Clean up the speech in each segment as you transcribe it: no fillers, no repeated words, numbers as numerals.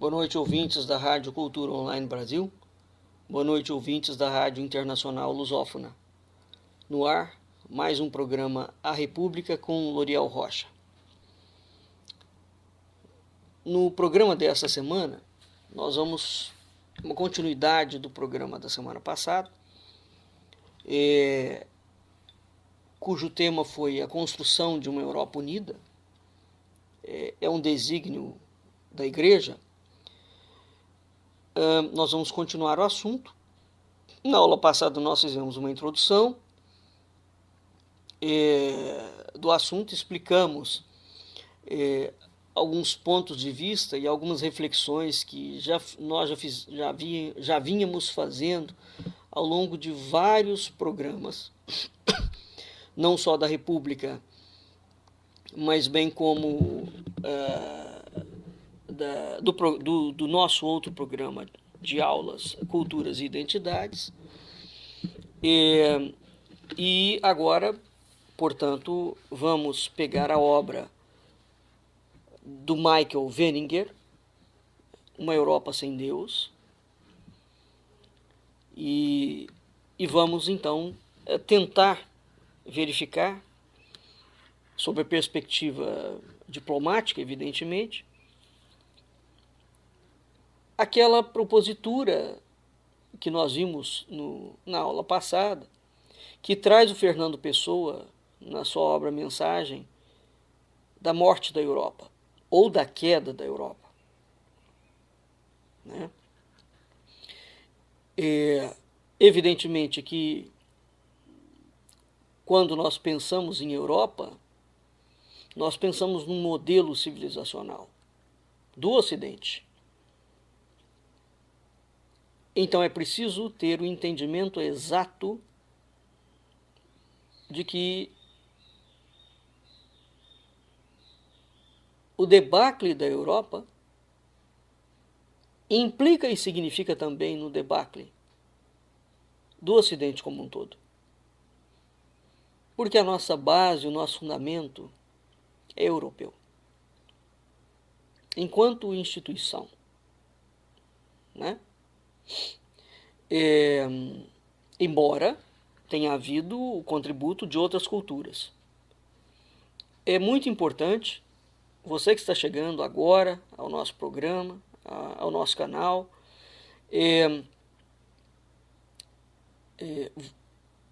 Boa noite, ouvintes da Rádio Cultura Online Brasil. Boa noite, ouvintes da Rádio Internacional Lusófona. No ar, mais um programa A República com Loriel Rocha. No programa desta semana, nós vamos uma continuidade do programa da semana passada, cujo tema foi a construção de uma Europa unida. É um desígnio da Igreja. Nós vamos continuar o assunto. Na aula passada nós fizemos uma introdução do assunto, explicamos alguns pontos de vista e algumas reflexões que nós já vínhamos fazendo ao longo de vários programas, não só da República, mas bem como do nosso outro programa de aulas, Culturas e Identidades. E agora, portanto, vamos pegar a obra do Michael Wenninger, Uma Europa Sem Deus, e vamos então tentar verificar, sob a perspectiva diplomática, evidentemente, aquela propositura que nós vimos na aula passada, que traz o Fernando Pessoa, na sua obra Mensagem, da morte da Europa, ou da queda da Europa. Né? Evidentemente que, quando nós pensamos em Europa, nós pensamos num modelo civilizacional do Ocidente. Então é preciso ter o entendimento exato de que o debacle da Europa implica e significa também no debacle do Ocidente como um todo. Porque a nossa base, o nosso fundamento é europeu. Enquanto instituição, né? Embora tenha havido o contributo de outras culturas. É muito importante, você que está chegando agora ao nosso programa, ao nosso canal,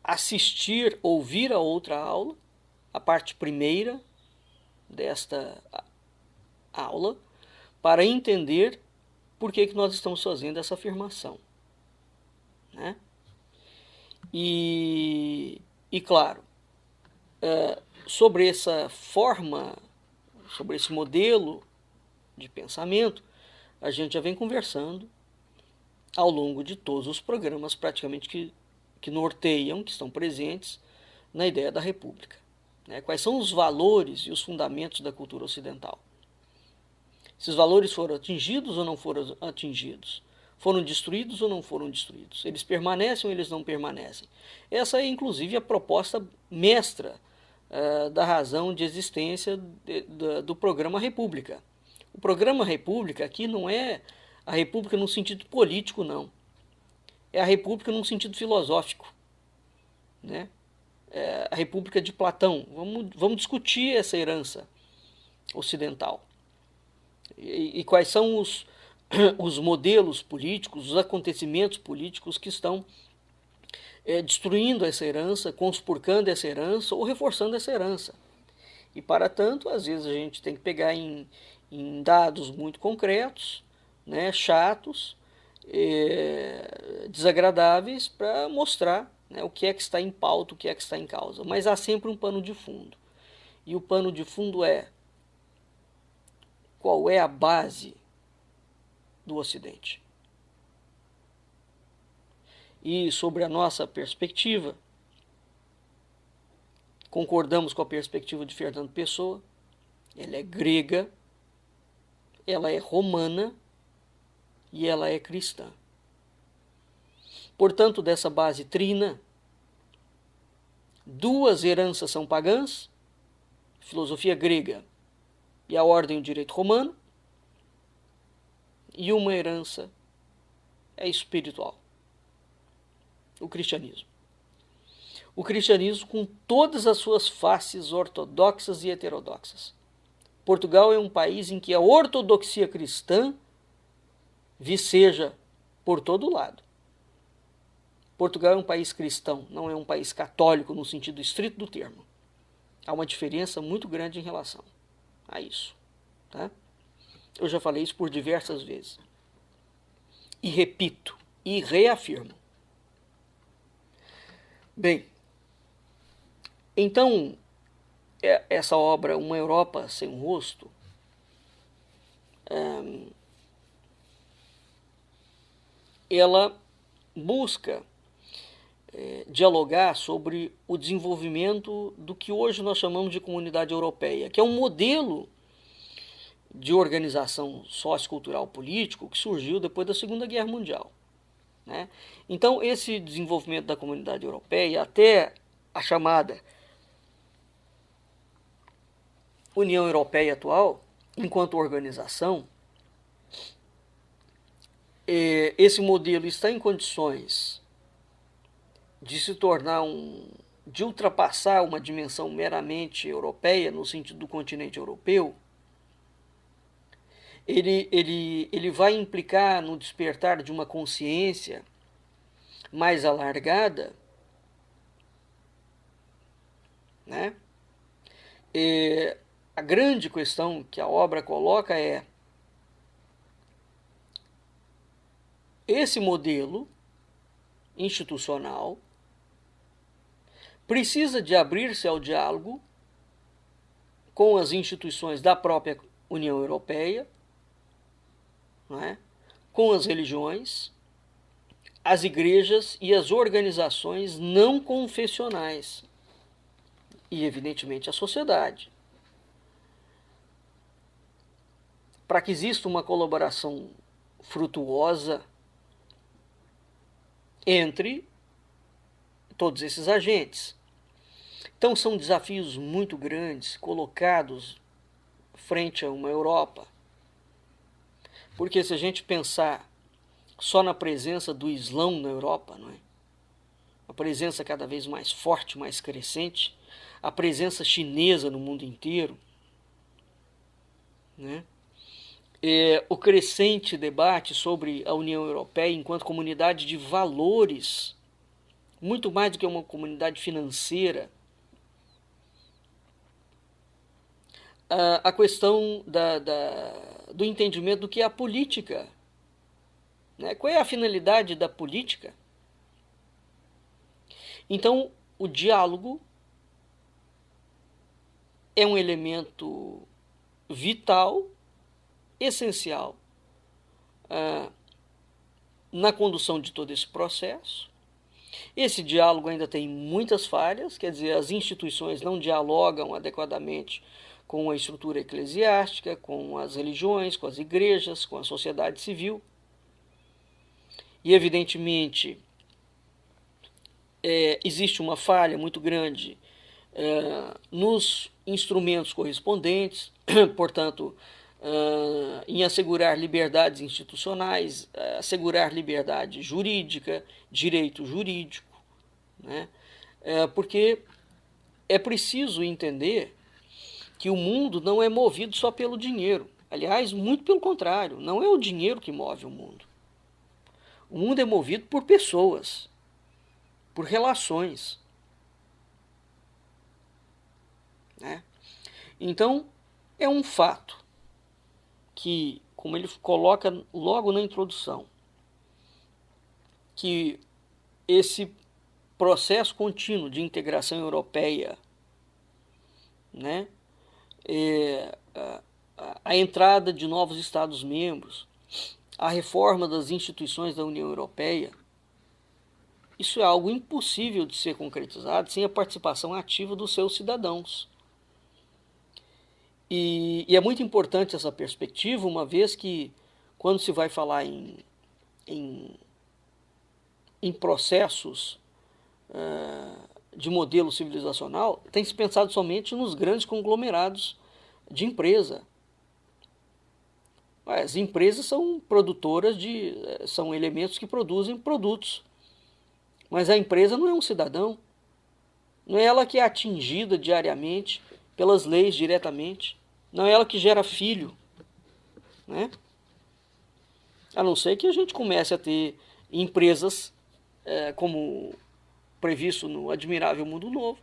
assistir, ouvir a outra aula, a parte primeira desta aula, para entender por que nós estamos fazendo essa afirmação. Né? E claro, sobre essa forma, sobre esse modelo de pensamento, a gente já vem conversando ao longo de todos os programas, praticamente que norteiam, que estão presentes na ideia da República. Né? Quais são os valores e os fundamentos da cultura ocidental? Esses valores foram atingidos ou não foram atingidos? Foram destruídos ou não foram destruídos? Eles permanecem ou eles não permanecem? Essa é, inclusive, a proposta mestra da razão de existência do programa República. O programa República aqui não é a República no sentido político, não. É a República num sentido filosófico. Né? É a República de Platão. Vamos discutir essa herança ocidental. E quais são os modelos políticos, os acontecimentos políticos que estão destruindo essa herança, conspurcando essa herança ou reforçando essa herança. E, para tanto, às vezes a gente tem que pegar em dados muito concretos, né, chatos, desagradáveis, para mostrar, né, o que é que está em pauta, o que é que está em causa. Mas há sempre um pano de fundo. E o pano de fundo é: qual é a base do Ocidente? E sobre a nossa perspectiva, concordamos com a perspectiva de Fernando Pessoa. Ela é grega, ela é romana e ela é cristã. Portanto, dessa base trina, duas heranças são pagãs, filosofia grega e a ordem e o direito romano, e uma herança espiritual. O cristianismo. O cristianismo com todas as suas faces ortodoxas e heterodoxas. Portugal é um país em que a ortodoxia cristã viceja por todo lado. Portugal é um país cristão, não é um país católico no sentido estrito do termo. Há uma diferença muito grande em relação a isso. Tá? Eu já falei isso por diversas vezes. E repito, e reafirmo. Bem, então, essa obra, Uma Europa Sem um Rosto, ela busca dialogar sobre o desenvolvimento do que hoje nós chamamos de Comunidade Europeia, que é um modelo de organização sociocultural político que surgiu depois da Segunda Guerra Mundial. Né? Então, esse desenvolvimento da Comunidade Europeia, até a chamada União Europeia atual, enquanto organização, esse modelo está em condições de se tornar de ultrapassar uma dimensão meramente europeia, no sentido do continente europeu. Ele vai implicar no despertar de uma consciência mais alargada, né? A grande questão que a obra coloca é: esse modelo institucional precisa de abrir-se ao diálogo com as instituições da própria União Europeia, não é? Com as religiões, as igrejas e as organizações não confessionais e, evidentemente, a sociedade. Para que exista uma colaboração frutuosa entre todos esses agentes. Então são desafios muito grandes colocados frente a uma Europa. Porque se a gente pensar só na presença do Islão na Europa, não é? A presença cada vez mais forte, mais crescente, a presença chinesa no mundo inteiro, né? O crescente debate sobre a União Europeia enquanto comunidade de valores, muito mais do que uma comunidade financeira. A questão do entendimento do que é a política. Né? Qual é a finalidade da política? Então, o diálogo é um elemento vital, essencial, na condução de todo esse processo. Esse diálogo ainda tem muitas falhas, quer dizer, as instituições não dialogam adequadamente com a estrutura eclesiástica, com as religiões, com as igrejas, com a sociedade civil. E, evidentemente, existe uma falha muito grande nos instrumentos correspondentes, portanto, em assegurar liberdades institucionais, assegurar liberdade jurídica, direito jurídico, né? Porque é preciso entender que o mundo não é movido só pelo dinheiro. Aliás, muito pelo contrário, não é o dinheiro que move o mundo. O mundo é movido por pessoas, por relações. Né? Então, é um fato que, como ele coloca logo na introdução, que esse processo contínuo de integração europeia, né, a entrada de novos Estados-membros, a reforma das instituições da União Europeia, isso é algo impossível de ser concretizado sem a participação ativa dos seus cidadãos. E é muito importante essa perspectiva, uma vez que, quando se vai falar em processos de modelo civilizacional, tem se pensado somente nos grandes conglomerados de empresa. As empresas são produtoras são elementos que produzem produtos. Mas a empresa não é um cidadão. Não é ela que é atingida diariamente pelas leis diretamente. Não é ela que gera filho, né? A não ser que a gente comece a ter empresas, como previsto no Admirável Mundo Novo,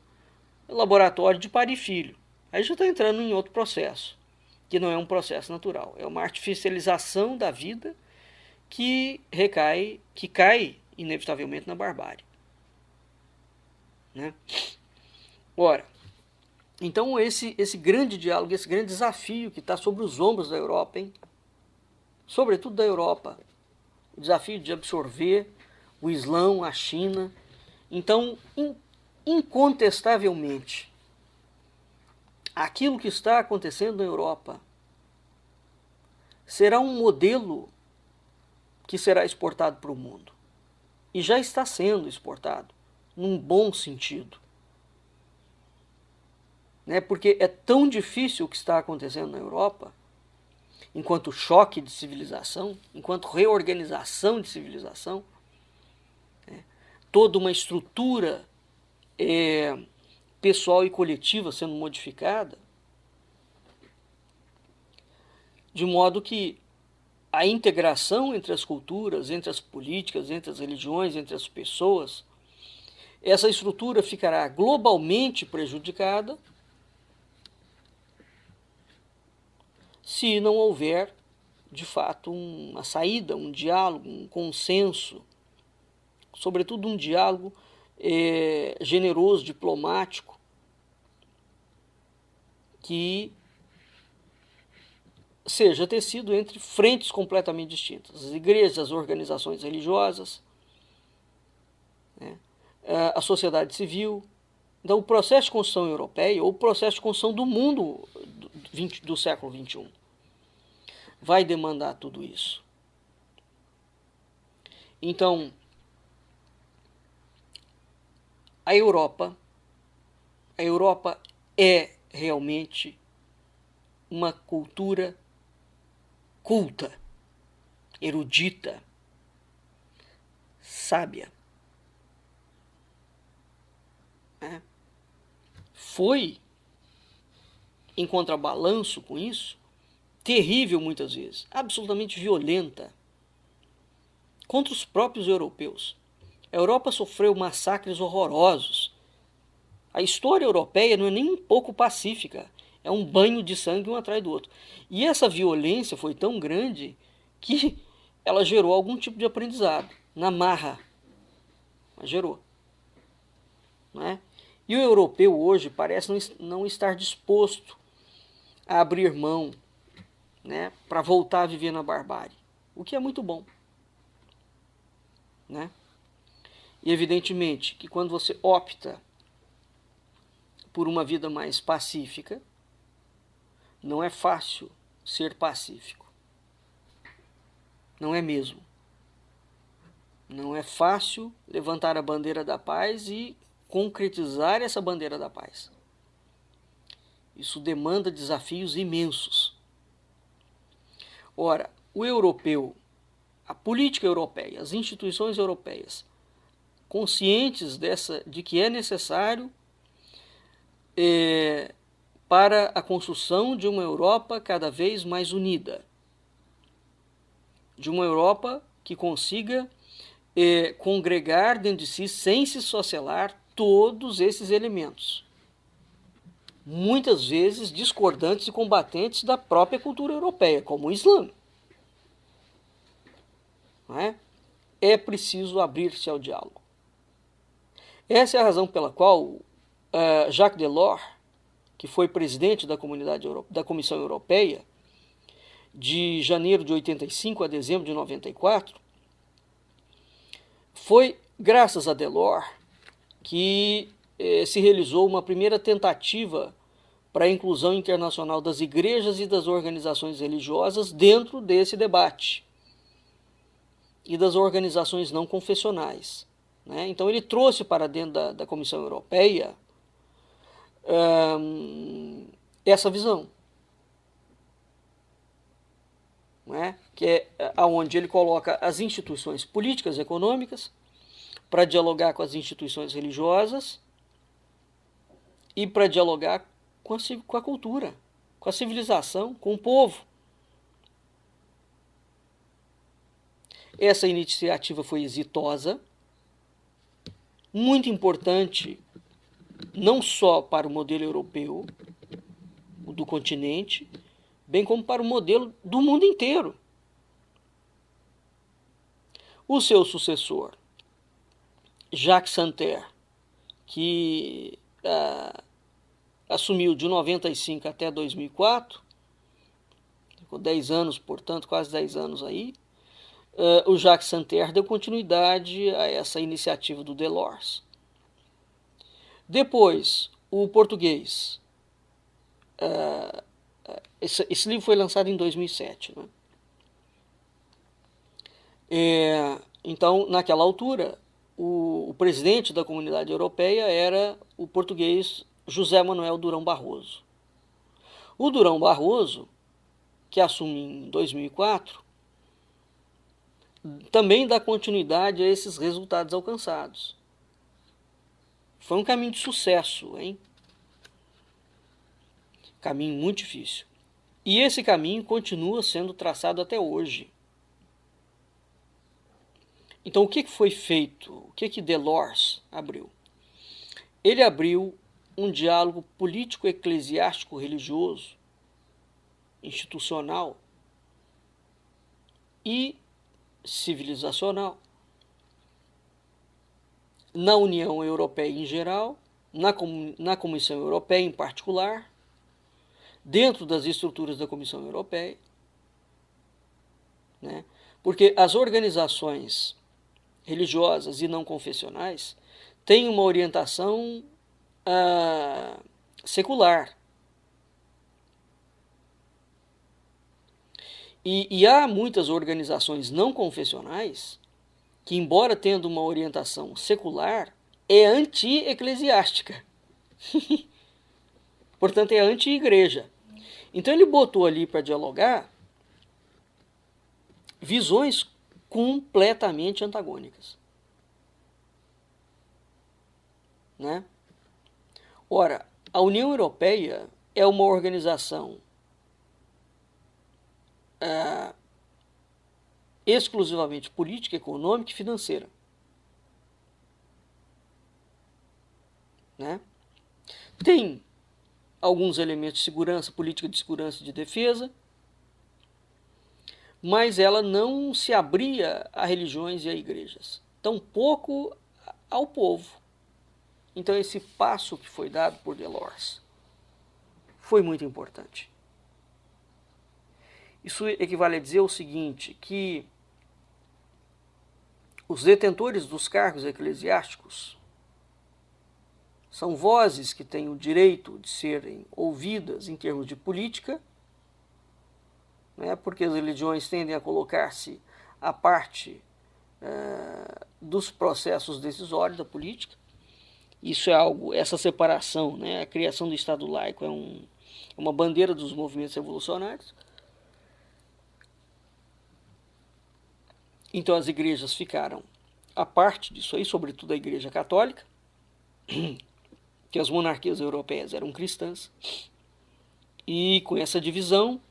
laboratório de parir filho. Aí já está entrando em outro processo, que não é um processo natural. É uma artificialização da vida que cai inevitavelmente na barbárie, né? Ora, então esse grande diálogo, esse grande desafio que está sobre os ombros da Europa, hein? Sobretudo da Europa, o desafio de absorver o Islão, a China. Então, incontestavelmente, aquilo que está acontecendo na Europa será um modelo que será exportado para o mundo. E já está sendo exportado, num bom sentido. Né? Porque é tão difícil o que está acontecendo na Europa, enquanto choque de civilização, enquanto reorganização de civilização, né? Toda uma estrutura pessoal e coletiva sendo modificada, de modo que a integração entre as culturas, entre as políticas, entre as religiões, entre as pessoas, essa estrutura ficará globalmente prejudicada se não houver, de fato, uma saída, um diálogo, um consenso, sobretudo um diálogo generoso, diplomático, que seja tecido entre frentes completamente distintas, as igrejas, as organizações religiosas, né, a sociedade civil. Então, o processo de construção europeia, ou o processo de construção do mundo do século XXI, vai demandar tudo isso. Então, a Europa é realmente uma cultura culta, erudita, sábia. Foi, em contrabalanço com isso, terrível muitas vezes, absolutamente violenta, contra os próprios europeus. A Europa sofreu massacres horrorosos. A história europeia não é nem um pouco pacífica, é um banho de sangue um atrás do outro. E essa violência foi tão grande que ela gerou algum tipo de aprendizado, na marra, mas gerou. Não é? E o europeu hoje parece não estar disposto a abrir mão, né, para voltar a viver na barbárie, o que é muito bom, né? E evidentemente que quando você opta por uma vida mais pacífica, não é fácil ser pacífico. Não é mesmo. Não é fácil levantar a bandeira da paz e concretizar essa bandeira da paz. Isso demanda desafios imensos. Ora, o europeu, a política europeia, as instituições europeias, conscientes de que é necessário para a construção de uma Europa cada vez mais unida, de uma Europa que consiga congregar dentro de si, sem se socialar, todos esses elementos, muitas vezes discordantes e combatentes da própria cultura europeia, como o Islã. Não é? É preciso abrir-se ao diálogo. Essa é a razão pela qual Jacques Delors, que foi presidente da Comissão Europeia, de janeiro de 85 a dezembro de 94, foi graças a Delors que se realizou uma primeira tentativa para a inclusão internacional das igrejas e das organizações religiosas dentro desse debate, e das organizações não confessionais. Né? Então ele trouxe para dentro da Comissão Europeia essa visão. não é? Que é aonde ele coloca as instituições políticas e econômicas para dialogar com as instituições religiosas e para dialogar com a cultura, com a civilização, com o povo. Essa iniciativa foi exitosa, muito importante, não só para o modelo europeu, do continente, bem como para o modelo do mundo inteiro. O seu sucessor, Jacques Santer, que assumiu de 95 até 2004, ficou 10 anos, portanto, quase 10 anos aí, o Jacques Santer deu continuidade a essa iniciativa do Delors. Depois, o português. Esse livro foi lançado em 2007. Né? Então, naquela altura, o presidente da Comunidade Europeia era o português José Manuel Durão Barroso. O Durão Barroso, que assume em 2004, também dá continuidade a esses resultados alcançados. Foi um caminho de sucesso, hein? Caminho muito difícil. E esse caminho continua sendo traçado até hoje. Então, o que foi feito? O que Delors abriu? Ele abriu um diálogo político, eclesiástico, religioso, institucional e civilizacional na União Europeia em geral, na Comissão Europeia em particular, dentro das estruturas da Comissão Europeia, né? Porque as organizações religiosas e não confessionais têm uma orientação secular. E há muitas organizações não confessionais que, embora tendo uma orientação secular, é anti-eclesiástica. Portanto, é anti-igreja. Então ele botou ali para dialogar visões completamente antagônicas. Né? Ora, a União Europeia é uma organização exclusivamente política, econômica e financeira. Né? Tem alguns elementos de segurança, política de segurança e de defesa, mas ela não se abria a religiões e a igrejas, tampouco ao povo. Então esse passo que foi dado por Delors foi muito importante. Isso equivale a dizer o seguinte, que os detentores dos cargos eclesiásticos são vozes que têm o direito de serem ouvidas em termos de política, né, porque as religiões tendem a colocar-se à parte dos processos decisórios da política. Isso é algo, essa separação, né, a criação do Estado laico é uma bandeira dos movimentos revolucionários. Então as igrejas ficaram à parte disso aí, sobretudo a Igreja Católica, que as monarquias europeias eram cristãs, e com essa divisão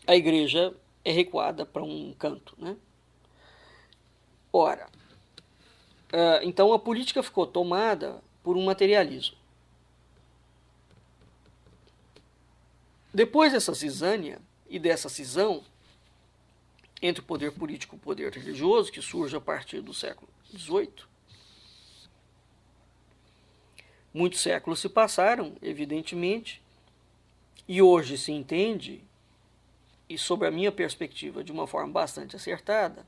a igreja é recuada para um canto. Né? Ora, então a política ficou tomada por um materialismo. Depois dessa cisânia e dessa cisão entre o poder político e o poder religioso, que surge a partir do século XVIII, muitos séculos se passaram, evidentemente, e hoje se entende, e sob a minha perspectiva de uma forma bastante acertada,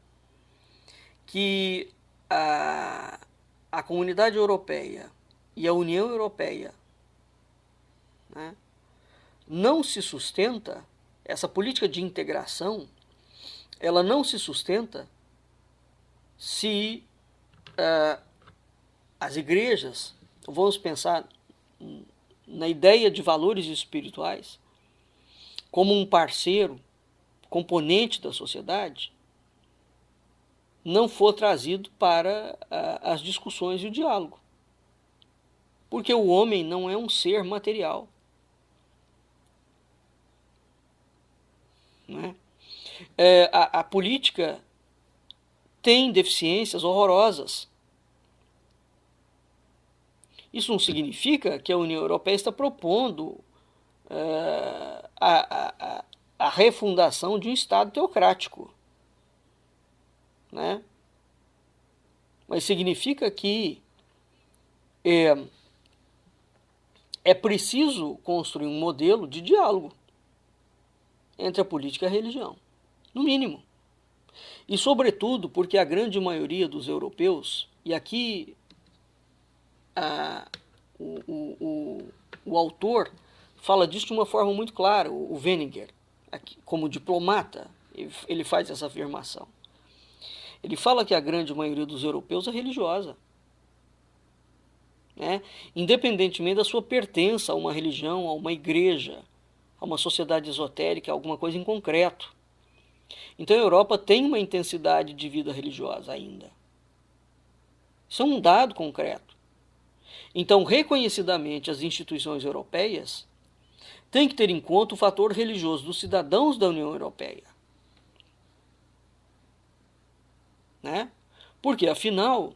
que a Comunidade Europeia e a União Europeia, né, não se sustenta, essa política de integração, ela não se sustenta se as igrejas, vamos pensar na ideia de valores espirituais, como um parceiro, componente da sociedade não for trazido para as discussões e o diálogo. Porque o homem não é um ser material. Não é? A política tem deficiências horrorosas. Isso não significa que a União Europeia está propondo a refundação de um Estado teocrático, né? Mas significa que é preciso construir um modelo de diálogo entre a política e a religião, no mínimo. E, sobretudo, porque a grande maioria dos europeus, e aqui o autor fala disso de uma forma muito clara, o Weniger, aqui, como diplomata, ele faz essa afirmação. Ele fala que a grande maioria dos europeus é religiosa, né? Independentemente da sua pertença a uma religião, a uma igreja, a uma sociedade esotérica, a alguma coisa em concreto. Então a Europa tem uma intensidade de vida religiosa ainda. Isso é um dado concreto. Então, reconhecidamente, as instituições europeias têm que ter em conta o fator religioso dos cidadãos da União Europeia. Né? Porque, afinal,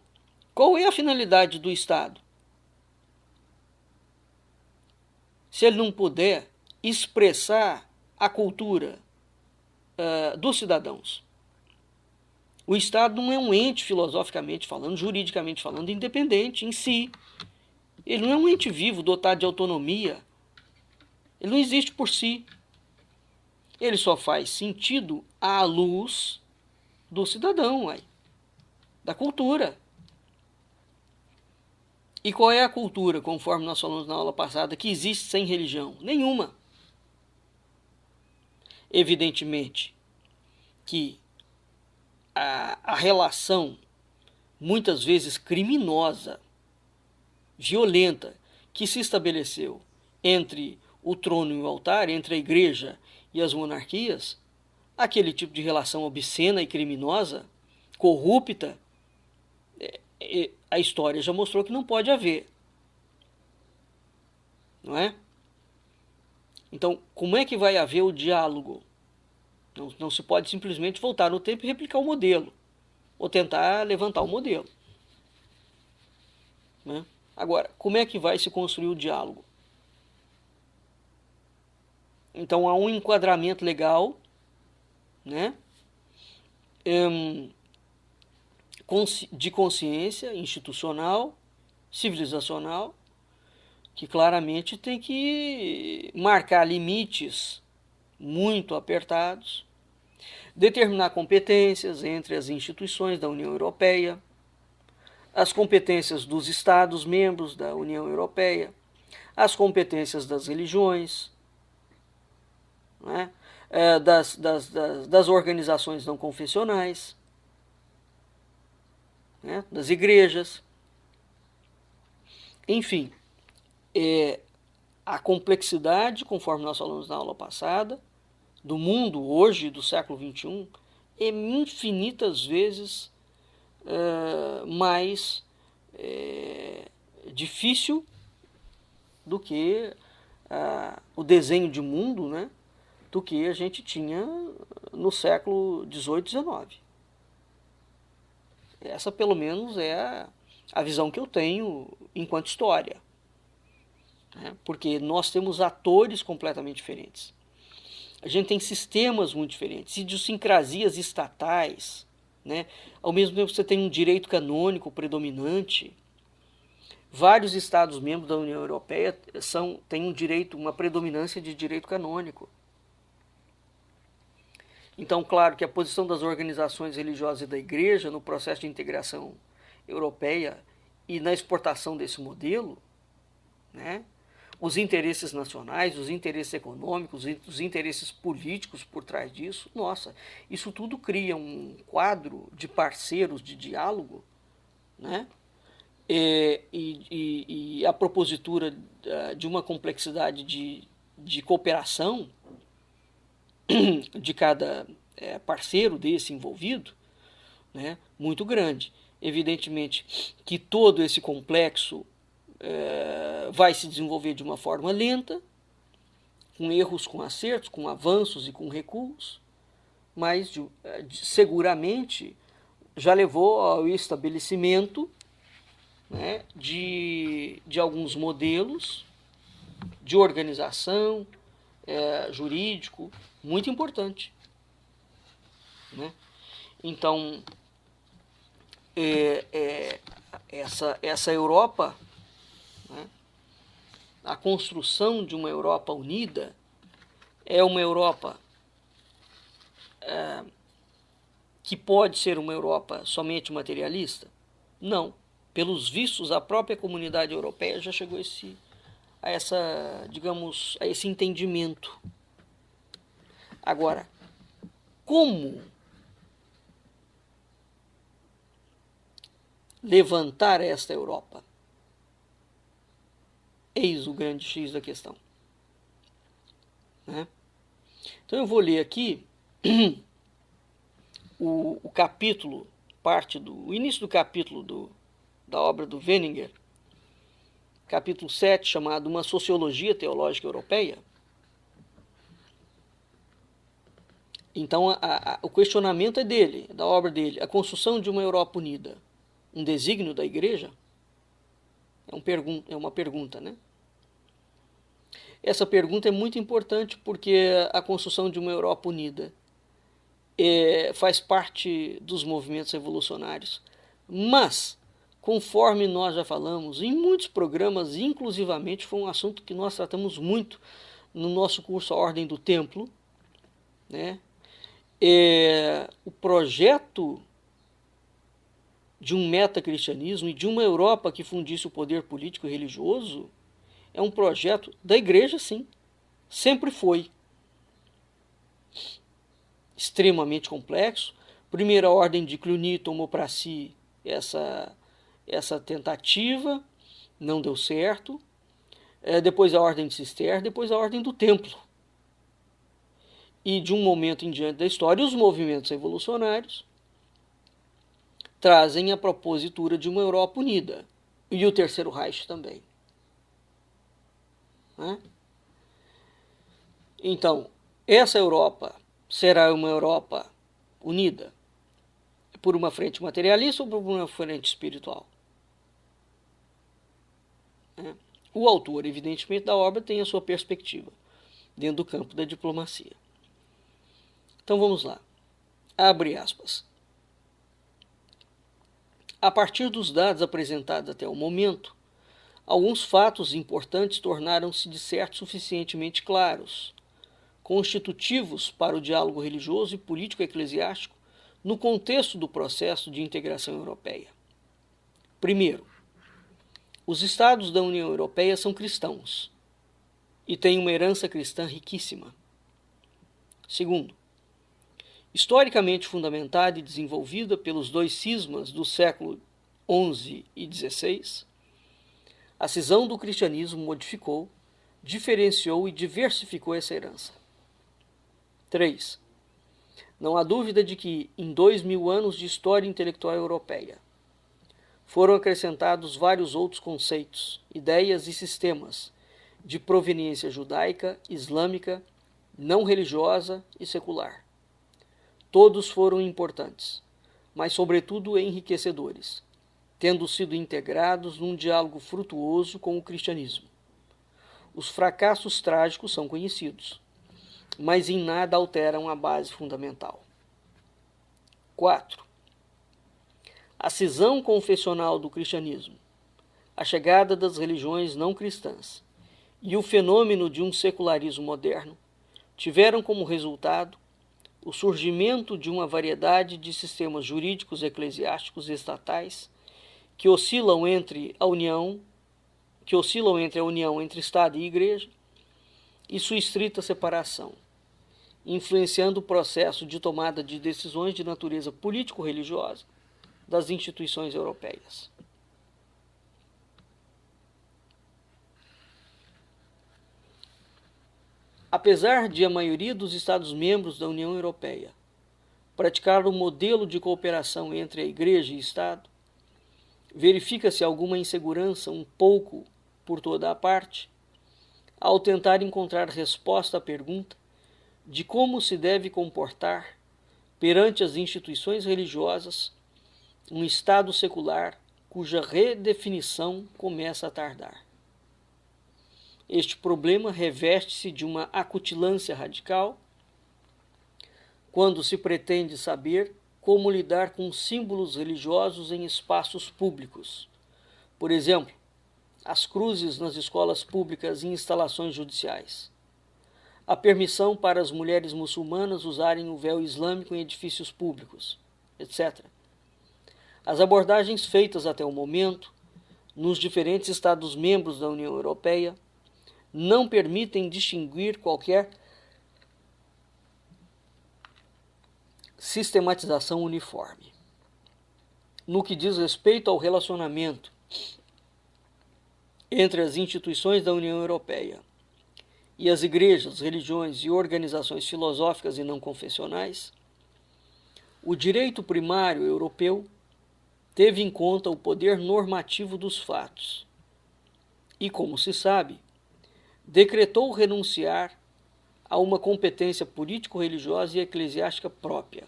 qual é a finalidade do Estado? Se ele não puder expressar a cultura dos cidadãos. O Estado não é um ente, filosoficamente falando, juridicamente falando, independente em si. Ele não é um ente vivo, dotado de autonomia. Ele não existe por si. Ele só faz sentido à luz do cidadão, da cultura. E qual é a cultura, conforme nós falamos na aula passada, que existe sem religião? Nenhuma. Evidentemente que a relação, muitas vezes criminosa, violenta, que se estabeleceu entre o trono e o altar, entre a igreja e as monarquias, aquele tipo de relação obscena e criminosa, corrupta, a história já mostrou que não pode haver. Não é? Então, como é que vai haver o diálogo? Não se pode simplesmente voltar no tempo e replicar o modelo, ou tentar levantar o modelo. Né? Agora, como é que vai se construir o diálogo? Então, há um enquadramento legal, né? De consciência institucional, civilizacional, que claramente tem que marcar limites muito apertados, determinar competências entre as instituições da União Europeia, as competências dos Estados membros da União Europeia, as competências das religiões, né? das organizações não confessionais, né? Das igrejas. Enfim, a complexidade, conforme nós falamos na aula passada, do mundo hoje, do século XXI, é infinitas vezes mais difícil do que o desenho de mundo, né, do que a gente tinha no século XVIII, XIX. Essa, pelo menos, é a visão que eu tenho enquanto história. Né, porque nós temos atores completamente diferentes. A gente tem sistemas muito diferentes, idiosincrasias estatais, né? Ao mesmo tempo você tem um direito canônico predominante. Vários Estados membros da União Europeia têm um direito, uma predominância de direito canônico. Então, claro que a posição das organizações religiosas e da Igreja no processo de integração europeia e na exportação desse modelo, né? Os interesses nacionais, os interesses econômicos, os interesses políticos por trás disso, nossa, isso tudo cria um quadro de parceiros de diálogo, né? E a propositura de uma complexidade de cooperação de cada parceiro desse envolvido, né, muito grande. Evidentemente que todo esse complexo vai se desenvolver de uma forma lenta, com erros, com acertos, com avanços e com recuos, mas seguramente já levou ao estabelecimento, né, de alguns modelos de organização jurídico muito importante, né? Então, essa Europa, né, a construção de uma Europa unida é uma Europa que pode ser uma Europa somente materialista? Não. Pelos vistos, a própria comunidade europeia já chegou a esse entendimento. Agora, como levantar esta Europa? Eis o grande X da questão, né? Então eu vou ler aqui o capítulo, o início do capítulo da obra do Weniger, capítulo 7, chamado Uma Sociologia Teológica Europeia. Então o questionamento é dele, da obra dele, a construção de uma Europa unida, um desígnio da Igreja? É uma pergunta, né? Essa pergunta é muito importante porque a construção de uma Europa unida faz parte dos movimentos revolucionários. Mas, conforme nós já falamos em muitos programas, inclusivamente foi um assunto que nós tratamos muito no nosso curso A Ordem do Templo, né? O projeto de um metacristianismo e de uma Europa que fundisse o poder político e religioso é um projeto da Igreja, sim. Sempre foi. Extremamente complexo. Primeira Ordem de Cluny tomou para si essa tentativa, não deu certo. Depois a Ordem de Cister, depois a Ordem do Templo. E de um momento em diante da história, os movimentos revolucionários trazem a propositura de uma Europa unida. E o Terceiro Reich também. Né? Então, essa Europa será uma Europa unida por uma frente materialista ou por uma frente espiritual? O autor, evidentemente, da obra tem a sua perspectiva dentro do campo da diplomacia. Então vamos lá. Abre aspas. A partir dos dados apresentados até o momento, alguns fatos importantes tornaram-se de certo suficientemente claros, constitutivos para o diálogo religioso e político-eclesiástico no contexto do processo de integração europeia. Primeiro, os Estados da União Europeia são cristãos e têm uma herança cristã riquíssima. Segundo, historicamente fundamentada e desenvolvida pelos dois cismas do século XI e XVI, a cisão do cristianismo modificou, diferenciou e diversificou essa herança. 3. Não há dúvida de que, em 2000 anos de história intelectual europeia, foram acrescentados vários outros conceitos, ideias e sistemas de proveniência judaica, islâmica, não religiosa e secular. Todos foram importantes, mas sobretudo enriquecedores, tendo sido integrados num diálogo frutuoso com o cristianismo. Os fracassos trágicos são conhecidos, mas em nada alteram a base fundamental. 4. A cisão confessional do cristianismo, a chegada das religiões não cristãs e o fenômeno de um secularismo moderno tiveram como resultado o surgimento de uma variedade de sistemas jurídicos eclesiásticos e estatais que oscilam entre a união entre Estado e Igreja e sua estrita separação, influenciando o processo de tomada de decisões de natureza político-religiosa das instituições europeias. Apesar de a maioria dos Estados-membros da União Europeia praticar o modelo de cooperação entre a Igreja e Estado, verifica-se alguma insegurança um pouco por toda a parte ao tentar encontrar resposta à pergunta de como se deve comportar perante as instituições religiosas um Estado secular cuja redefinição começa a tardar. Este problema reveste-se de uma acutilância radical quando se pretende saber como lidar com símbolos religiosos em espaços públicos. Por exemplo, as cruzes nas escolas públicas e instalações judiciais. A permissão para as mulheres muçulmanas usarem o véu islâmico em edifícios públicos, etc. As abordagens feitas até o momento, nos diferentes Estados-membros da União Europeia, não permitem distinguir qualquer sistematização uniforme. No que diz respeito ao relacionamento entre as instituições da União Europeia e as igrejas, religiões e organizações filosóficas e não confessionais, o direito primário europeu teve em conta o poder normativo dos fatos e, como se sabe, decretou renunciar a uma competência político-religiosa e eclesiástica própria.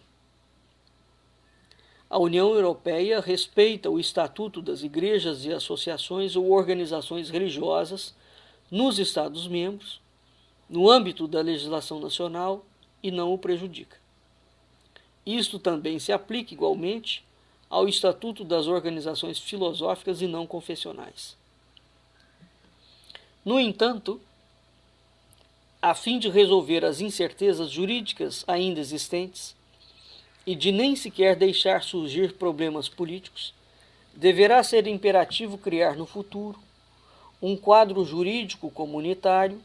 A União Europeia respeita o Estatuto das Igrejas e Associações ou Organizações Religiosas nos Estados-membros, no âmbito da legislação nacional, e não o prejudica. Isto também se aplica igualmente ao Estatuto das Organizações Filosóficas e Não Confessionais. No entanto, a fim de resolver as incertezas jurídicas ainda existentes e de nem sequer deixar surgir problemas políticos, deverá ser imperativo criar no futuro um quadro jurídico comunitário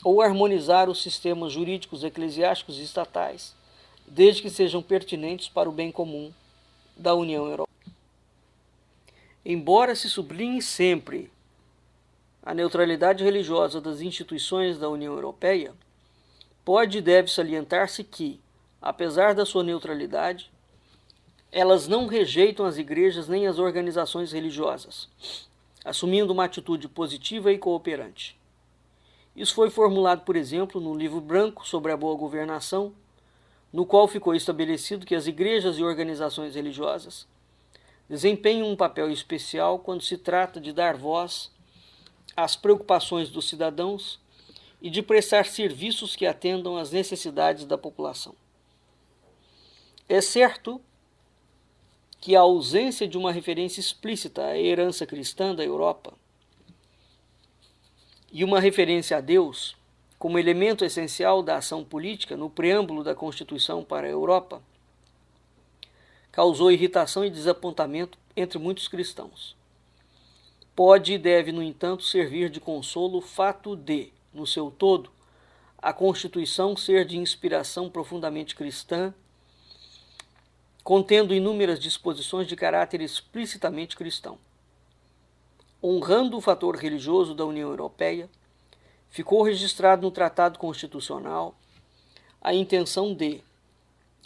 ou harmonizar os sistemas jurídicos eclesiásticos e estatais, desde que sejam pertinentes para o bem comum da União Europeia. Embora se sublinhe sempre a neutralidade religiosa das instituições da União Europeia, pode e deve salientar-se que, apesar da sua neutralidade, elas não rejeitam as igrejas nem as organizações religiosas, assumindo uma atitude positiva e cooperante. Isso foi formulado, por exemplo, no Livro Branco sobre a Boa Governação, no qual ficou estabelecido que as igrejas e organizações religiosas desempenham um papel especial quando se trata de dar voz às preocupações dos cidadãos e de prestar serviços que atendam às necessidades da população. É certo que a ausência de uma referência explícita à herança cristã da Europa e uma referência a Deus como elemento essencial da ação política no preâmbulo da Constituição para a Europa causou irritação e desapontamento entre muitos cristãos. Pode e deve, no entanto, servir de consolo o fato de, no seu todo, a Constituição ser de inspiração profundamente cristã, contendo inúmeras disposições de caráter explicitamente cristão. Honrando o fator religioso da União Europeia, ficou registrado no Tratado Constitucional a intenção de,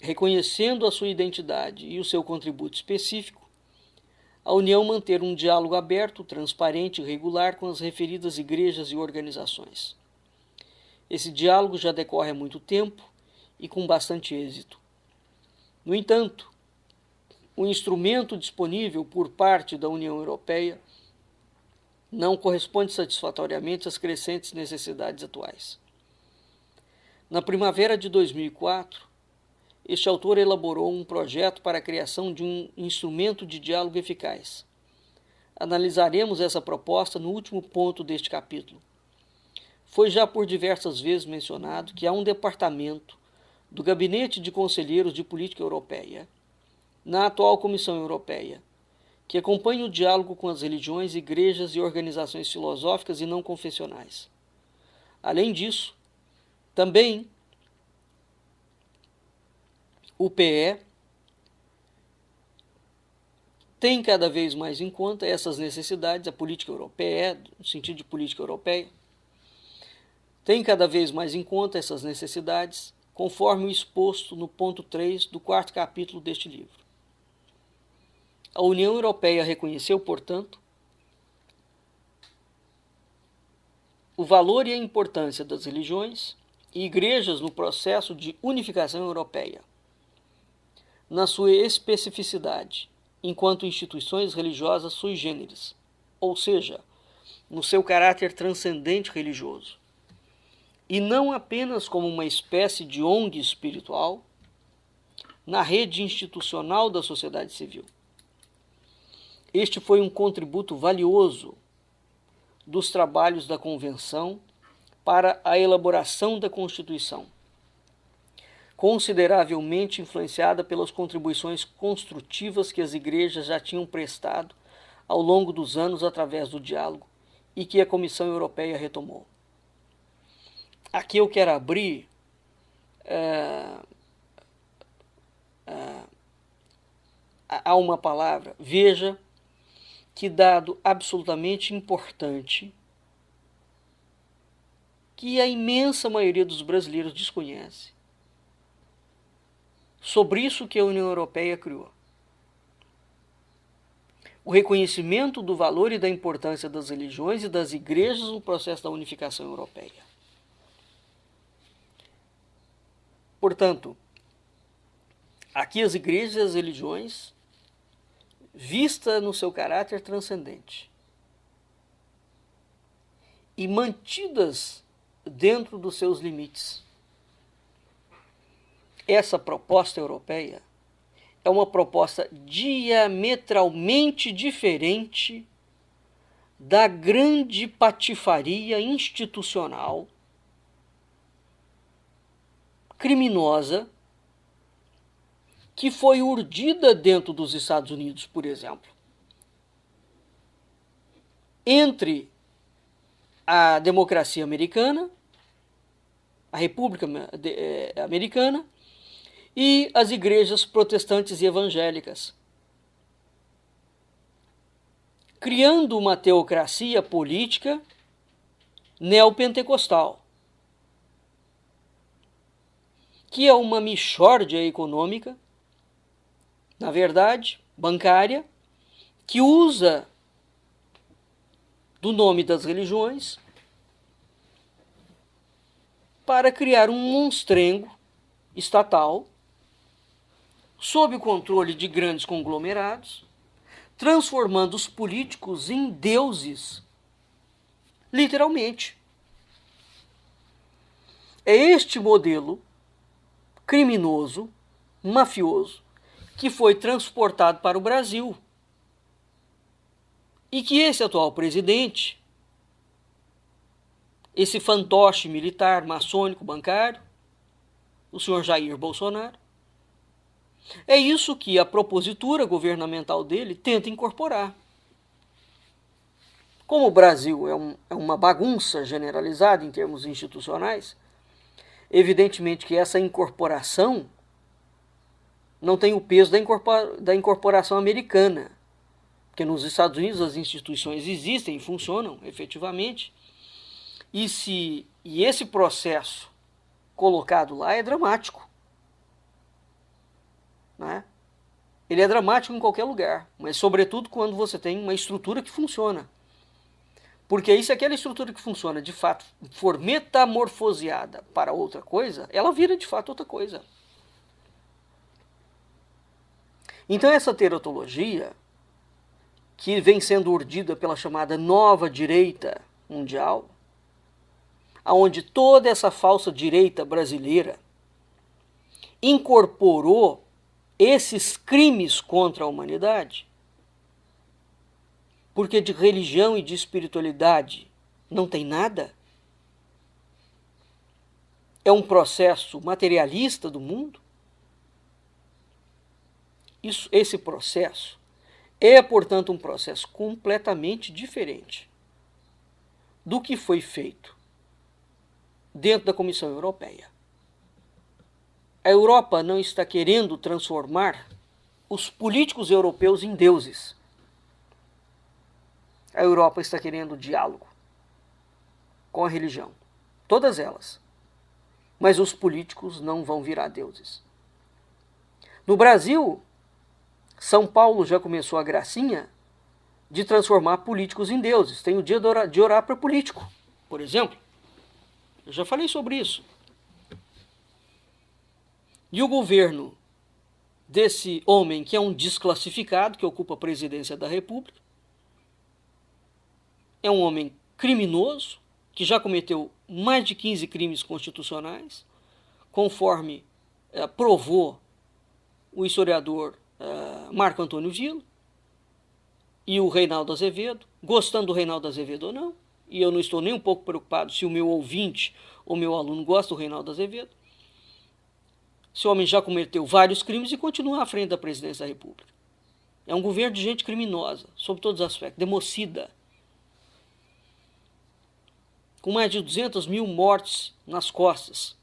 reconhecendo a sua identidade e o seu contributo específico, a União manter um diálogo aberto, transparente e regular com as referidas igrejas e organizações. Esse diálogo já decorre há muito tempo e com bastante êxito. No entanto, o instrumento disponível por parte da União Europeia não corresponde satisfatoriamente às crescentes necessidades atuais. Na primavera de 2004, este autor elaborou um projeto para a criação de um instrumento de diálogo eficaz. Analisaremos essa proposta no último ponto deste capítulo. Foi já por diversas vezes mencionado que há um departamento do Gabinete de Conselheiros de Política Europeia, na atual Comissão Europeia, que acompanha o diálogo com as religiões, igrejas e organizações filosóficas e não confessionais. Além disso, também o PE tem cada vez mais em conta essas necessidades, a política europeia, no sentido de política europeia, tem cada vez mais em conta essas necessidades, conforme o exposto no ponto 3 do 4º capítulo deste livro. A União Europeia reconheceu, portanto, o valor e a importância das religiões e igrejas no processo de unificação europeia, na sua especificidade, enquanto instituições religiosas sui generis, ou seja, no seu caráter transcendente religioso, e não apenas como uma espécie de ONG espiritual na rede institucional da sociedade civil. Este foi um contributo valioso dos trabalhos da Convenção para a elaboração da Constituição, consideravelmente influenciada pelas contribuições construtivas que as igrejas já tinham prestado ao longo dos anos através do diálogo e que a Comissão Europeia retomou. Aqui eu quero abrir a uma palavra. Veja que dado absolutamente importante que a imensa maioria dos brasileiros desconhece sobre isso que a União Europeia criou. O reconhecimento do valor e da importância das religiões e das igrejas no processo da unificação europeia. Portanto, aqui as igrejas e as religiões vista no seu caráter transcendente e mantidas dentro dos seus limites. Essa proposta europeia é uma proposta diametralmente diferente da grande patifaria institucional criminosa que foi urdida dentro dos Estados Unidos, por exemplo, entre a democracia americana, a República Americana, e as igrejas protestantes e evangélicas, criando uma teocracia política neopentecostal, que é uma mixórdia econômica, na verdade, bancária, que usa do nome das religiões para criar um monstrengo estatal sob o controle de grandes conglomerados, transformando os políticos em deuses, literalmente. É este modelo criminoso, mafioso, que foi transportado para o Brasil e que esse atual presidente, esse fantoche militar, maçônico, bancário, o senhor Jair Bolsonaro, é isso que a propositura governamental dele tenta incorporar. Como o Brasil é uma bagunça generalizada em termos institucionais, evidentemente que essa incorporação não tem o peso da incorporação americana, porque nos Estados Unidos as instituições existem e funcionam efetivamente, e esse processo colocado lá é dramático. Né? Ele é dramático em qualquer lugar, mas sobretudo quando você tem uma estrutura que funciona. Porque aí se aquela estrutura que funciona de fato for metamorfoseada para outra coisa, ela vira de fato outra coisa. Então essa teratologia, que vem sendo urdida pela chamada nova direita mundial, onde toda essa falsa direita brasileira incorporou esses crimes contra a humanidade, porque de religião e de espiritualidade não tem nada, é um processo materialista do mundo. Esse processo é, portanto, um processo completamente diferente do que foi feito dentro da Comissão Europeia. A Europa não está querendo transformar os políticos europeus em deuses. A Europa está querendo diálogo com a religião, todas elas. Mas os políticos não vão virar deuses. No Brasil, São Paulo já começou a gracinha de transformar políticos em deuses. Tem o dia de orar para político, por exemplo. Eu já falei sobre isso. E o governo desse homem, que é um desclassificado, que ocupa a presidência da República, é um homem criminoso, que já cometeu mais de 15 crimes constitucionais, conforme provou o historiador Marco Antônio Villa e o Reinaldo Azevedo, gostando do Reinaldo Azevedo ou não, e eu não estou nem um pouco preocupado se o meu ouvinte ou meu aluno gosta do Reinaldo Azevedo. Esse homem já cometeu vários crimes e continua à frente da presidência da República. É um governo de gente criminosa, sob todos os aspectos, democida, com mais de 200 mil mortes nas costas,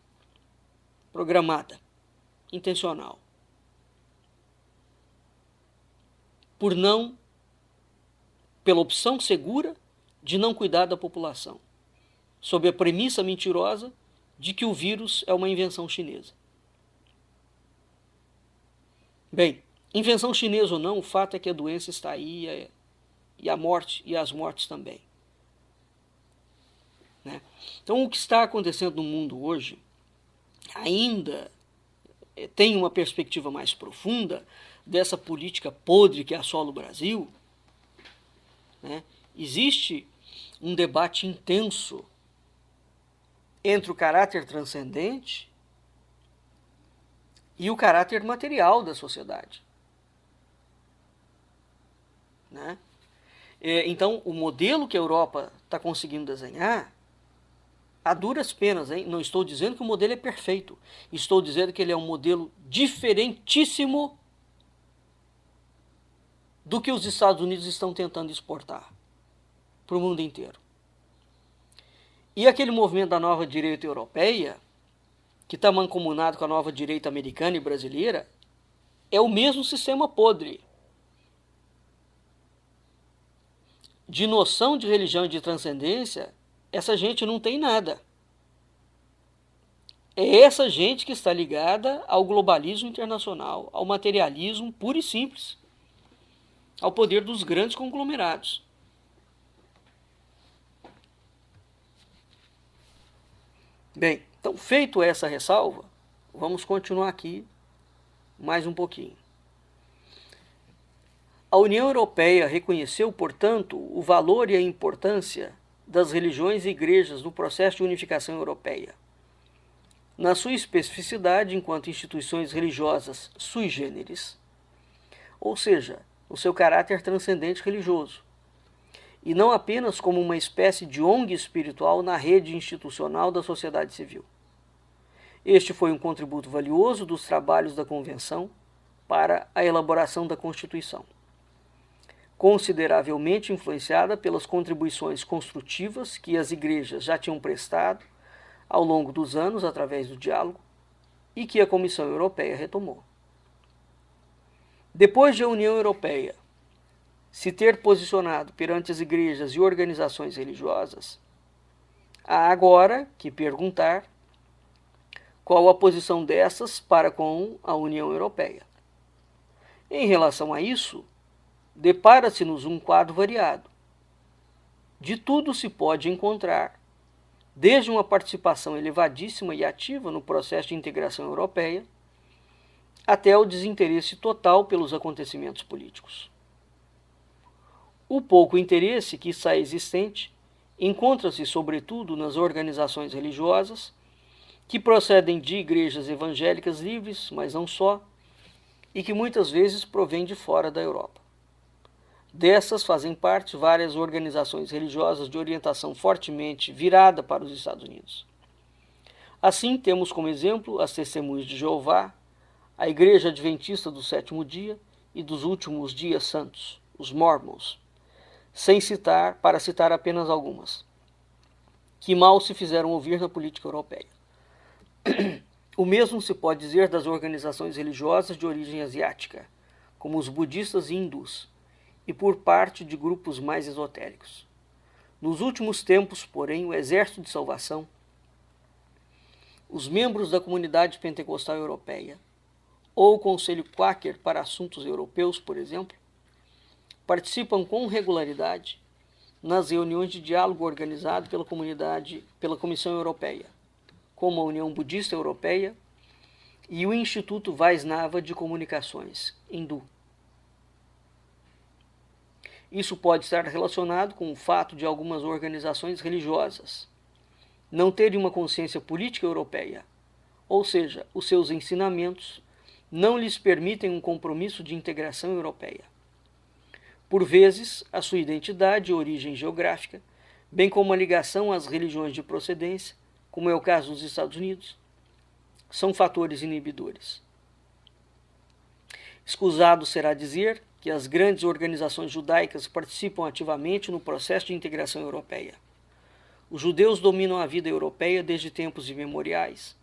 programada, intencional, pela opção segura de não cuidar da população, sob a premissa mentirosa de que o vírus é uma invenção chinesa. Bem, invenção chinesa ou não, o fato é que a doença está aí e a morte e as mortes também. Né? Então, o que está acontecendo no mundo hoje ainda tem uma perspectiva mais profunda dessa política podre que assola o Brasil. Né? Existe um debate intenso entre o caráter transcendente e o caráter material da sociedade. Né? Então, o modelo que a Europa está conseguindo desenhar, a duras penas, hein? Não estou dizendo que o modelo é perfeito, estou dizendo que ele é um modelo diferentíssimo do que os Estados Unidos estão tentando exportar para o mundo inteiro. E aquele movimento da nova direita europeia, que está mancomunado com a nova direita americana e brasileira, é o mesmo sistema podre de noção de religião e de transcendência. Essa gente não tem nada. É essa gente que está ligada ao globalismo internacional, ao materialismo puro e simples, ao poder dos grandes conglomerados. Bem, então, feito essa ressalva, vamos continuar aqui mais um pouquinho. A União Europeia reconheceu, portanto, o valor e a importância das religiões e igrejas no processo de unificação europeia, na sua especificidade enquanto instituições religiosas sui generis, ou seja, no seu caráter transcendente religioso, e não apenas como uma espécie de ONG espiritual na rede institucional da sociedade civil. Este foi um contributo valioso dos trabalhos da Convenção para a elaboração da Constituição, consideravelmente influenciada pelas contribuições construtivas que as igrejas já tinham prestado ao longo dos anos através do diálogo e que a Comissão Europeia retomou. Depois de a União Europeia se ter posicionado perante as igrejas e organizações religiosas, há agora que perguntar qual a posição dessas para com a União Europeia. Em relação a isso, depara-se-nos um quadro variado. De tudo se pode encontrar, desde uma participação elevadíssima e ativa no processo de integração europeia, até o desinteresse total pelos acontecimentos políticos. O pouco interesse que está existente encontra-se, sobretudo, nas organizações religiosas, que procedem de igrejas evangélicas livres, mas não só, e que muitas vezes provêm de fora da Europa. Dessas fazem parte várias organizações religiosas de orientação fortemente virada para os Estados Unidos. Assim, temos como exemplo as Testemunhas de Jeová, a Igreja Adventista do Sétimo Dia e dos Últimos Dias Santos, os Mormons, para citar apenas algumas, que mal se fizeram ouvir na política europeia. O mesmo se pode dizer das organizações religiosas de origem asiática, como os budistas e hindus, e por parte de grupos mais esotéricos. Nos últimos tempos, porém, o Exército de Salvação, Os membros da Comunidade Pentecostal Europeia ou o Conselho Quaker para Assuntos Europeus, por exemplo, participam com regularidade nas reuniões de diálogo organizado pela Comissão Europeia, como a União Budista Europeia e o Instituto Vaisnava de Comunicações hindu. Isso pode estar relacionado com o fato de algumas organizações religiosas não terem uma consciência política europeia, ou seja, os seus ensinamentos não lhes permitem um compromisso de integração europeia. Por vezes, a sua identidade e origem geográfica, bem como a ligação às religiões de procedência, como é o caso dos Estados Unidos, são fatores inibidores. Escusado será dizer que as grandes organizações judaicas participam ativamente no processo de integração europeia. Os judeus dominam a vida europeia desde tempos imemoriais,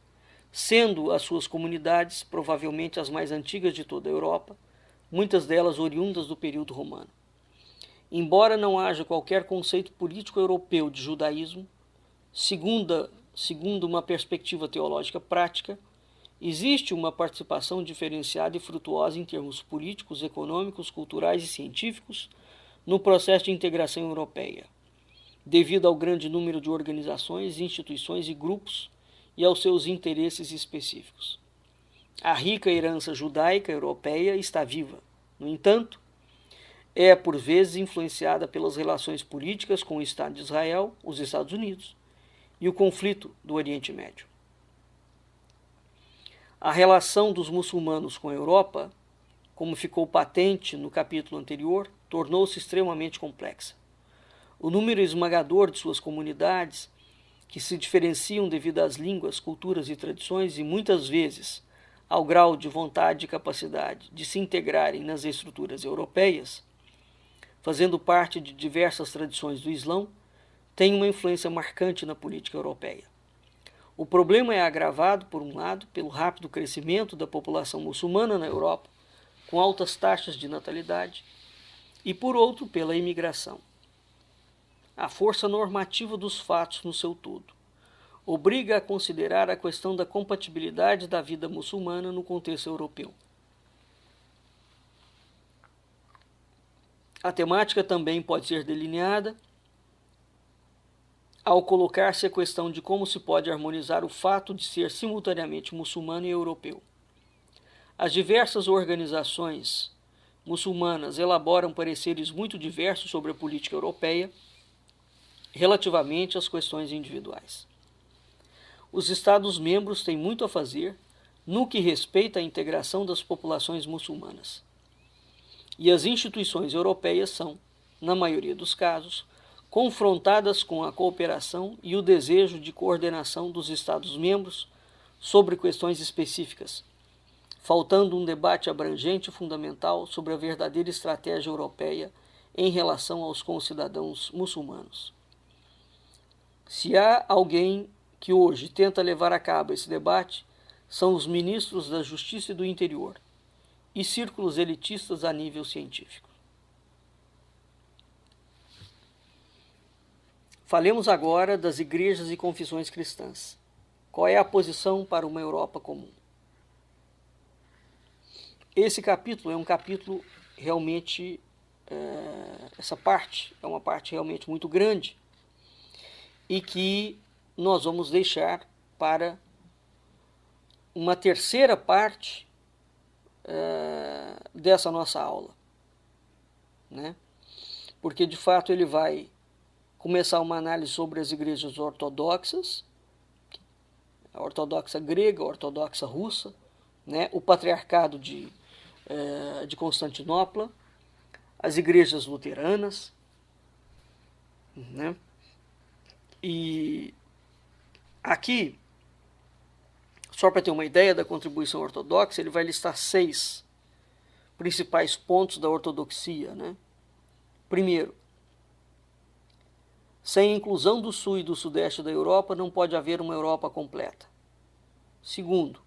sendo as suas comunidades provavelmente as mais antigas de toda a Europa, muitas delas oriundas do período romano. Embora não haja qualquer conceito político europeu de judaísmo, segundo uma perspectiva teológica prática, existe uma participação diferenciada e frutuosa em termos políticos, econômicos, culturais e científicos no processo de integração europeia, devido ao grande número de organizações, instituições e grupos e aos seus interesses específicos. A rica herança judaica europeia está viva. No entanto, é por vezes influenciada pelas relações políticas com o Estado de Israel, os Estados Unidos e o conflito do Oriente Médio. A relação dos muçulmanos com a Europa, como ficou patente no capítulo anterior, tornou-se extremamente complexa. O número esmagador de suas comunidades, que se diferenciam devido às línguas, culturas e tradições, e muitas vezes ao grau de vontade e capacidade de se integrarem nas estruturas europeias, fazendo parte de diversas tradições do Islão, tem uma influência marcante na política europeia. O problema é agravado, por um lado, pelo rápido crescimento da população muçulmana na Europa, com altas taxas de natalidade, e por outro, pela imigração. A força normativa dos fatos no seu todo obriga a considerar a questão da compatibilidade da vida muçulmana no contexto europeu. A temática também pode ser delineada ao colocar-se a questão de como se pode harmonizar o fato de ser simultaneamente muçulmano e europeu. As diversas organizações muçulmanas elaboram pareceres muito diversos sobre a política europeia relativamente às questões individuais. Os Estados-membros têm muito a fazer no que respeita à integração das populações muçulmanas. E as instituições europeias são, na maioria dos casos, confrontadas com a cooperação e o desejo de coordenação dos Estados-membros sobre questões específicas, faltando um debate abrangente e fundamental sobre a verdadeira estratégia europeia em relação aos concidadãos muçulmanos. Se há alguém que hoje tenta levar a cabo esse debate, são os ministros da Justiça e do Interior e círculos elitistas a nível científico. Falemos agora das igrejas e confissões cristãs. Qual é a posição para uma Europa comum? Esse capítulo é um capítulo realmente, essa parte é uma parte realmente muito grande e que nós vamos deixar para uma terceira parte dessa nossa aula, né? Porque de fato ele vai começar uma análise sobre as igrejas ortodoxas, a ortodoxa grega, a ortodoxa russa, né? O patriarcado de Constantinopla, as igrejas luteranas, né? E aqui, só para ter uma ideia da contribuição ortodoxa, ele vai listar 6 principais pontos da ortodoxia, né? Primeiro, sem a inclusão do sul e do sudeste da Europa, não pode haver uma Europa completa. Segundo,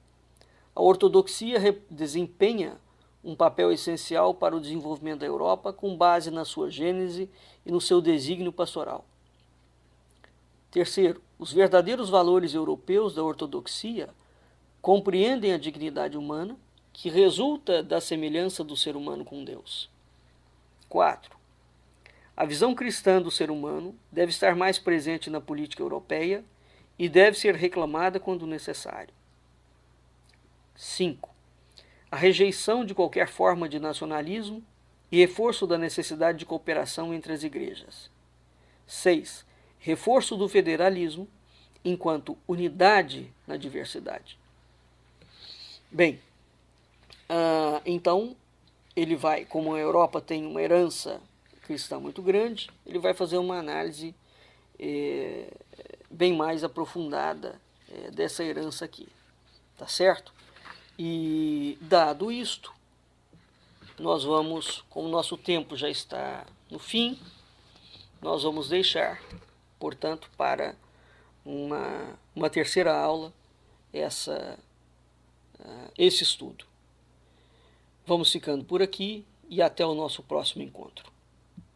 a ortodoxia desempenha um papel essencial para o desenvolvimento da Europa com base na sua gênese e no seu desígnio pastoral. Terceiro, Os verdadeiros valores europeus da ortodoxia compreendem a dignidade humana que resulta da semelhança do ser humano com Deus. 4. A visão cristã do ser humano deve estar mais presente na política europeia e deve ser reclamada quando necessário. 5. A rejeição de qualquer forma de nacionalismo e reforço da necessidade de cooperação entre as igrejas. 6. Reforço do federalismo enquanto unidade na diversidade. Bem, então ele vai, como a Europa tem uma herança cristã muito grande, ele vai fazer uma análise bem mais aprofundada dessa herança aqui, tá certo? E dado isto, nós vamos, como o nosso tempo já está no fim, nós vamos deixar, portanto, para uma terceira aula esse estudo. Vamos ficando por aqui e até o nosso próximo encontro.